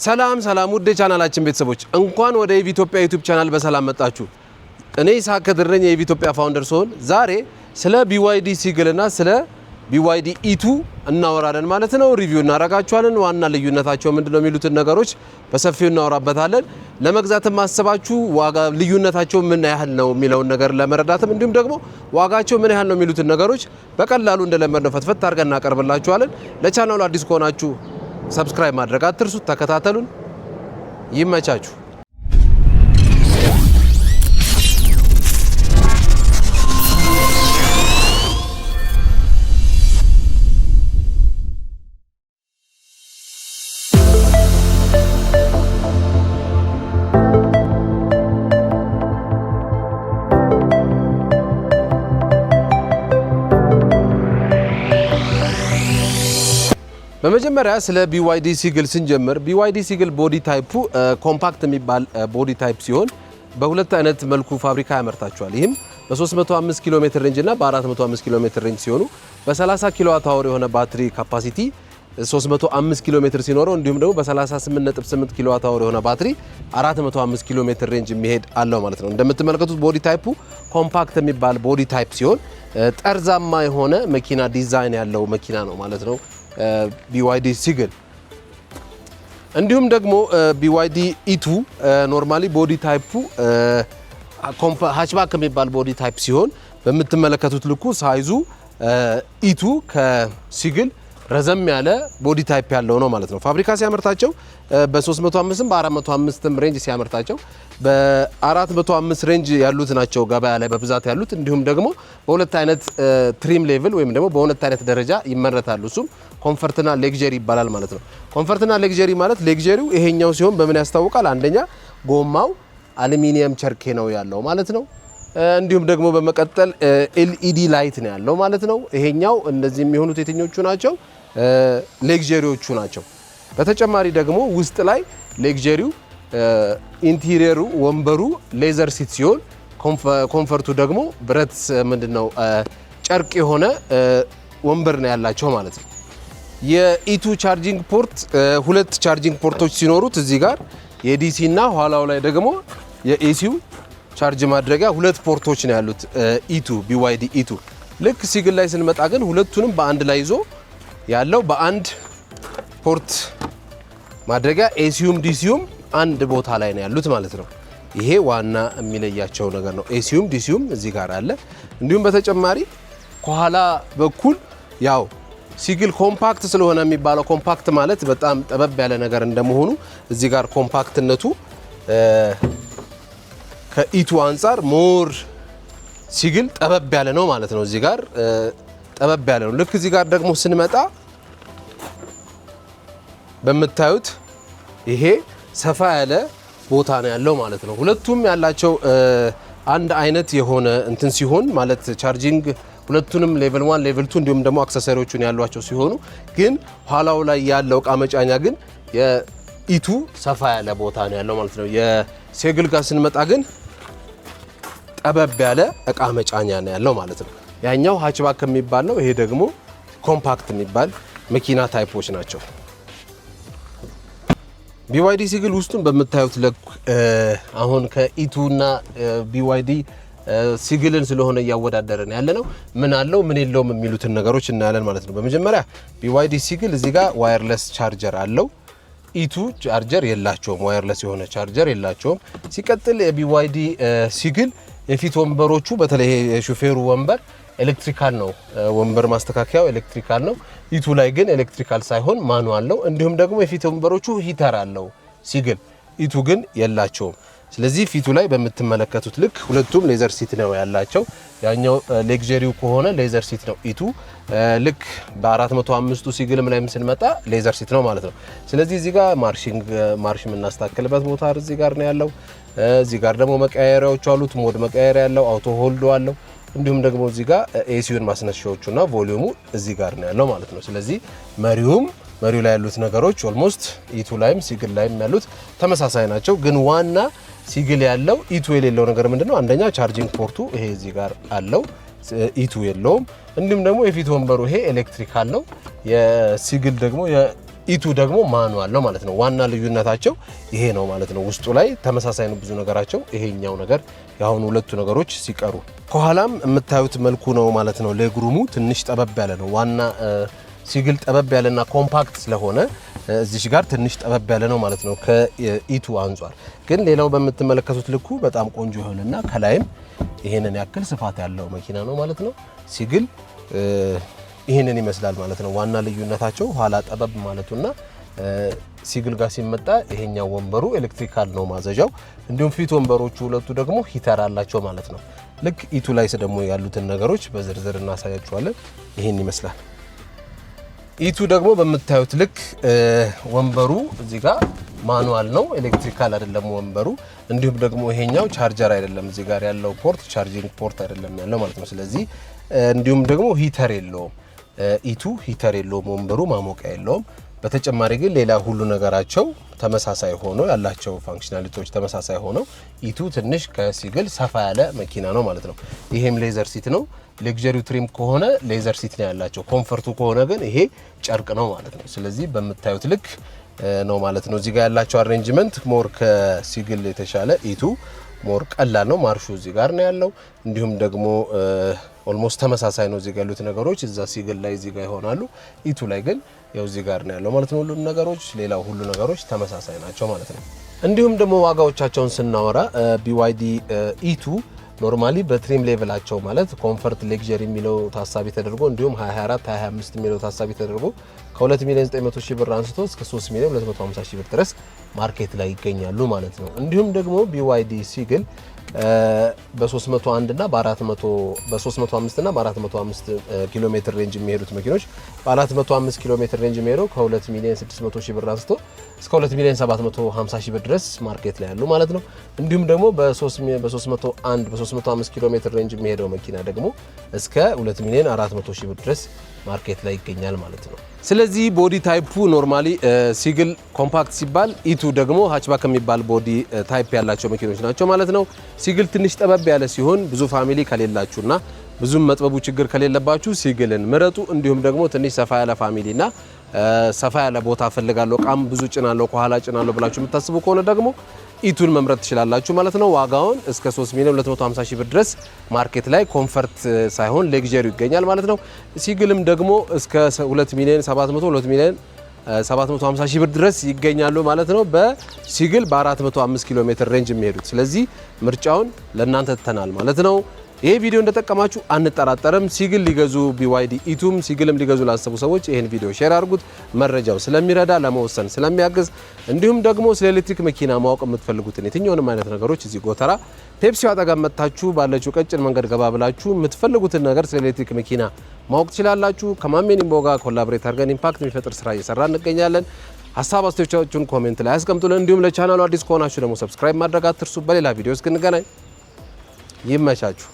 ሰላም ውድ ቻናላችን ቤተሰቦች እንኳን ወደ ኢትዮጵያ ዩቲዩብ ቻናል በሰላም መጣችሁ። እኔ ኢሳቅ ከድረኝ የኢትዮጵያ ፋውንደር ሶል ዛሬ ስለ BYD ሲግልና ስለ BYD E2 እናወራለን ማለት ነው። ሪቪው እናረጋችኋለን። ዋና ልዩነታቸው ምንድነው የሚሉትን ነገሮች በሰፊው እናወራበታለን። ለመግዛት ማሰባችሁ ዋጋ ልዩነታቸው ምን ያህል ነው የሚለውን ነገር ለመረዳትም እንዲሁም ደግሞ ዋጋቸው ምን ያህል ነው የሚሉትን ነገሮች በቀላሉ እንደለመድነው ፈትፈት አድርገን እናቀርብላችኋለን። ለቻናሉ አዲስ ከሆናችሁ ሰብስክራይብ ማድረግ አትርሱ። ተከታተሉን። ይመቻችሁ። በመጀመሪያ ስለ BYD ሲግል ስንጀምር BYD ሲግል ቦዲ ታይፑ ኮምፓክት የሚባል ቦዲ ታይፕ ሲሆን በሁለት አይነት መልኩ ፋብሪካ ያመርታቸዋል። ይህም በ305 ኪሎ ሜትር ሬንጅ እና በ405 ኪሎ ሜትር ሬንጅ ሲሆኑ በ30 ኪሎዋት አወር የሆነ ባትሪ ካፓሲቲ 305 ኪሎ ሜትር ሲኖረው እንዲሁም ደግሞ በ38.8 ኪሎዋት አወር የሆነ ባትሪ 405 ኪሎ ሜትር ሬንጅ የሚሄድ አለው ማለት ነው። እንደምትመለከቱት ቦዲ ታይፑ ኮምፓክት የሚባል ቦዲ ታይፕ ሲሆን ጠርዛማ የሆነ መኪና ዲዛይን ያለው መኪና ነው ማለት ነው BYD ሲግል። እንዲሁም ደግሞ BYD E2 ኖርማሊ ቦዲ ታይፑ ሃችባክ የሚባል ቦዲ ታይፕ ሲሆን በምትመለከቱት ልኩ ሳይዙ E2 ከሲግል ረዘም ያለ ቦዲ ታይፕ ያለው ነው ማለት ነው። ፋብሪካ ሲያመርታቸው በ305 በ405 ሬንጅ ሲያመርታቸው በ405 ሬንጅ ያሉት ናቸው ገበያ ላይ በብዛት ያሉት። እንዲሁም ደግሞ በሁለት አይነት ትሪም ሌቭል ወይም ደግሞ በሁለት አይነት ደረጃ ይመረታሉ። እሱም ኮምፈርትና ሌግዠሪ ይባላል ማለት ነው። ኮምፈርትና ሌግዠሪ ማለት ሌግዠሪው ይሄኛው ሲሆን በምን ያስታውቃል? አንደኛ ጎማው አሉሚኒየም ቸርኬ ነው ያለው ማለት ነው። እንዲሁም ደግሞ በመቀጠል LED ላይት ነው ያለው ማለት ነው። ይሄኛው እንደዚህ የሚሆኑት የትኞቹ ናቸው? ሌግዠሪዎቹ ናቸው። በተጨማሪ ደግሞ ውስጥ ላይ ሌግዠሪው ኢንቴሪየሩ ወንበሩ ሌዘር ሲት ሲሆን ኮምፈርቱ ደግሞ ብረት ምንድነው ጨርቅ የሆነ ወንበር ነው ያላቸው ማለት ነው። የE2 ቻርጂንግ ፖርት ሁለት ቻርጂንግ ፖርቶች ሲኖሩት እዚህ ጋር የዲሲ እና ኋላው ላይ ደግሞ የኤሲው ቻርጅ ማድረጊያ ሁለት ፖርቶች ነው ያሉት E2 BYD E2። ልክ ሲግል ላይ ስንመጣ ግን ሁለቱንም በአንድ ላይ ይዞ ያለው በአንድ ፖርት ማድረጊያ ኤሲዩም ዲሲዩም አንድ ቦታ ላይ ነው ያሉት ማለት ነው። ይሄ ዋና የሚለያቸው ነገር ነው። ኤሲዩም ዲሲዩም እዚህ ጋር አለ። እንዲሁም በተጨማሪ ከኋላ በኩል ያው ሲግል ኮምፓክት ስለሆነ የሚባለው ኮምፓክት ማለት በጣም ጠበብ ያለ ነገር እንደመሆኑ እዚህ ጋር ኮምፓክትነቱ ከE2 አንፃር ሞር ሲግል ጠበብ ያለ ነው ማለት ነው። እዚህ ጋር ጠበብ ያለ ነው። ልክ እዚህ ጋር ደግሞ ስንመጣ በመታዩት ይሄ ሰፋ ያለ ቦታ ነው ያለው ማለት ነው። ሁለቱም ያላቸው አንድ አይነት የሆነ እንትን ሲሆን ማለት ቻርጂንግ ሁለቱንም ሌቭል 1 ሌቭል 2 እንዲሁም ደግሞ አክሰሰሪዎቹን ያሏቸው ሲሆኑ ግን ኋላው ላይ ያለው እቃ መጫኛ ግን የE2 ሰፋ ያለ ቦታ ነው ያለው ማለት ነው። የሲግል ጋር ስንመጣ ግን ጠበብ ያለ እቃ መጫኛ ነው ያለው ማለት ነው። ያኛው ሃችባክ የሚባል ነው። ይሄ ደግሞ ኮምፓክት የሚባል መኪና ታይፖች ናቸው። BYD ሲግል ውስጡን በመታዩት ለክ አሁን ከE2 እና BYD ሲግልን ስለሆነ ያወዳደረን ያለነው ምን አለው ምን የለውም የሚሉትን ነገሮች እናያለን ማለት ነው። በመጀመሪያ BYD ሲግል እዚህ ጋር ዋየርለስ ቻርጀር አለው። E2 ቻርጀር የላቸውም፣ ዋየርለስ የሆነ ቻርጀር የላቸውም። ሲቀጥል የBYD ሲግል የፊት ወንበሮቹ በተለይ የሹፌሩ ወንበር ኤሌክትሪካል ነው። ወንበር ማስተካከያው ኤሌክትሪካል ነው። E2 ላይ ግን ኤሌክትሪካል ሳይሆን ማኑዋል ነው። እንዲሁም ደግሞ የፊት ወንበሮቹ ሂተር አለው ሲግል፣ E2 ግን የላቸውም። ስለዚህ ፊቱ ላይ በምትመለከቱት ልክ ሁለቱም ሌዘር ሲት ነው ያላቸው። ያኛው ሌግዠሪው ከሆነ ሌዘር ሲት ነው E2። ልክ በ405ቱ ሲግልም ላይ ስንመጣ ሌዘር ሲት ነው ማለት ነው። ስለዚህ እዚህ ጋር ማርሽ የምናስተካክልበት ቦታ እዚህ ጋር ነው ያለው። እዚህ ጋር ደግሞ መቀያየሪያዎች አሉት። ሞድ መቀያየሪያ ያለው አውቶ ሆልድ አለው። እንዲሁም ደግሞ እዚህ ጋር ኤሲዩን ማስነሻዎቹና ቮሊዩሙ እዚህ ጋር ነው ያለው ማለት ነው። ስለዚህ መሪው ላይ ያሉት ነገሮች ኦልሞስት E2 ላይም ሲግል ላይም ያሉት ተመሳሳይ ናቸው። ግን ዋና ሲግል ያለው E2 የሌለው ነገር ምንድነው? አንደኛ ቻርጂንግ ፖርቱ ይሄ እዚህ ጋር አለው፣ E2 የለውም። እንዲሁም ደግሞ የፊት ወንበሩ ይሄ ኤሌክትሪካል ነው። የሲግል ደግሞ ኢቱ ደግሞ ማኑዋል ነው ማለት ነው። ዋና ልዩነታቸው ይሄ ነው ማለት ነው። ውስጡ ላይ ተመሳሳይ ነው ብዙ ነገራቸው። ይሄኛው ነገር ያሁን ሁለቱ ነገሮች ሲቀሩ ከኋላም የምታዩት መልኩ ነው ማለት ነው። ሌግሩሙ ትንሽ ጠበብ ያለ ነው። ዋና ሲግል ጠበብ ያለና ኮምፓክት ስለሆነ እዚህ ጋር ትንሽ ጠበብ ያለ ነው ማለት ነው ከኢቱ አንፃር። ግን ሌላው በምትመለከቱት ልኩ በጣም ቆንጆ ይሆንና ከላይም ይሄንን ያክል ስፋት ያለው መኪና ነው ማለት ነው። ሲግል ይሄንን ይመስላል ማለት ነው። ዋና ልዩነታቸው ኋላ ጠበብ ማለቱና ሲግል ጋር ሲመጣ ይሄኛው ወንበሩ ኤሌክትሪካል ነው ማዘዣው። እንዲሁም ፊት ወንበሮቹ ሁለቱ ደግሞ ሂተር አላቸው ማለት ነው። ልክ ኢቱ ላይ ደግሞ ያሉትን ነገሮች በዝርዝር እናሳያችኋለን። ይሄን ይመስላል። ኢቱ ደግሞ በምታዩት ልክ ወንበሩ እዚህ ጋር ማኑዋል ነው፣ ኤሌክትሪካል አይደለም ወንበሩ። እንዲሁም ደግሞ ይሄኛው ቻርጀር አይደለም፣ እዚህ ጋር ያለው ፖርት ቻርጂንግ ፖርት አይደለም ያለው ማለት ነው። ስለዚህ እንዲሁም ደግሞ ሂተር የለውም። ኢቱ ሂተር የለውም፣ ወንበሩ ማሞቂያ የለውም። በተጨማሪ ግን ሌላ ሁሉ ነገራቸው ተመሳሳይ ሆኖ ያላቸው ፋንክሽናሊቲዎች ተመሳሳይ ሆነው ኢቱ ትንሽ ከሲግል ሰፋ ያለ መኪና ነው ማለት ነው። ይሄም ሌዘር ሲት ነው። ሌክዠሪው ትሪም ከሆነ ሌዘር ሲት ነው ያላቸው። ኮምፈርቱ ከሆነ ግን ይሄ ጨርቅ ነው ማለት ነው። ስለዚህ በምታዩት ልክ ነው ማለት ነው። እዚህ ጋር ያላቸው አሬንጅመንት ሞር ከሲግል የተሻለ ኢቱ ሞር ቀላል ነው። ማርሹ እዚህ ጋር ነው ያለው። እንዲሁም ደግሞ ኦልሞስት ተመሳሳይ ነው። እዚህ ጋር ያሉት ነገሮች እዛ ሲግል ላይ እዚህ ጋር ይሆናሉ። ኢቱ ላይ ግን ያው እዚህ ጋር ነው ያለው ማለት ነው። ሁሉ ነገሮች ሌላው ሁሉ ነገሮች ተመሳሳይ ናቸው ማለት ነው። እንዲሁም ደግሞ ዋጋዎቻቸውን ስናወራ BYD ኢቱ ኖርማሊ በትሪም ሌቭላቸው ማለት ኮምፈርት ሌክዠሪ የሚለው ታሳቢ ተደርጎ እንዲሁም 2024 2025 የሚለው ታሳቢ ተደርጎ ከ2 ሚሊዮን 900 ሺህ ብር አንስቶ እስከ 3 ሚሊዮን 250 ሺህ ብር ድረስ ማርኬት ላይ ይገኛሉ ማለት ነው። እንዲሁም ደግሞ BYD ሲግል በ301 እና በ305 እና በ405 ኪሎ ሜትር ሬንጅ የሚሄዱት መኪኖች በ405 ኪሎ ሜትር ሬንጅ የሚሄደው ከ2 ሚሊዮን 600 ሺህ ብር አንስቶ እስከ 2 ሚሊዮን 750 ሺህ ብር ድረስ ማርኬት ላይ ያሉ ማለት ነው። እንዲሁም ደግሞ በ301 በ305 ኪሎ ሜትር ሬንጅ የሚሄደው መኪና ደግሞ እስከ 2 ሚሊዮን 400 ሺህ ብር ድረስ ማርኬት ላይ ይገኛል ማለት ነው። ስለዚህ ቦዲ ታይፑ ኖርማሊ ሲግል ኮምፓክት ሲባል ኢቱ ደግሞ ሃችባክ የሚባል ቦዲ ታይፕ ያላቸው መኪኖች ናቸው ማለት ነው። ሲግል ትንሽ ጠበብ ያለ ሲሆን ብዙ ፋሚሊ ከሌላችሁና ብዙም መጥበቡ ችግር ከሌለባችሁ ሲግልን ምረጡ። እንዲሁም ደግሞ ትንሽ ሰፋ ያለ ፋሚሊና ሰፋ ያለ ቦታ ፈልጋለሁ ቃም ብዙ ጭናለሁ ከኋላ ጭናለሁ ብላችሁ የምታስቡ ከሆነ ደግሞ ኢቱን መምረጥ ትችላላችሁ ማለት ነው። ዋጋውን እስከ 3 ሚሊዮን 250 ሺህ ብር ድረስ ማርኬት ላይ ኮምፈርት ሳይሆን ሌክዠሪ ይገኛል ማለት ነው። ሲግልም ደግሞ እስከ 2 ሚሊዮን 750 ሺህ ብር ድረስ ይገኛሉ ማለት ነው። በሲግል በ405 ኪሎ ሜትር ሬንጅ የሚሄዱት። ስለዚህ ምርጫውን ለእናንተ ትተናል ማለት ነው። ይሄ ቪዲዮ እንደጠቀማችሁ አንጠራጠርም። ሲግል ሊገዙ BYD ኢቱም ሲግልም ሊገዙ ላሰቡ ሰዎች ይሄን ቪዲዮ ሼር አድርጉት። መረጃው ስለሚረዳ ለመወሰን ስለሚያግዝ እንዲሁም ደግሞ ስለ ኤሌክትሪክ መኪና ማወቅ የምትፈልጉትን የትኛውንም አይነት ነገሮች እዚህ ጎተራ ፔፕሲው አጠገብ መታችሁ ባለችው ቀጭን መንገድ ገባ ብላችሁ የምትፈልጉትን ነገር ስለ ኤሌክትሪክ መኪና ማወቅ ትችላላችሁ። ከማሜን ኢምቦ ጋር ኮላቦሬት አድርገን ኢምፓክት የሚፈጥር ስራ እየሰራ እንገኛለን። ሀሳብ አስተያየቶቻችሁን ኮሜንት ላይ አስቀምጡልን። እንዲሁም ለቻናሉ አዲስ ከሆናችሁ ደግሞ ሰብስክራይብ ማድረግ አትርሱ። በሌላ ቪዲዮ እስክንገናኝ ይመቻችሁ።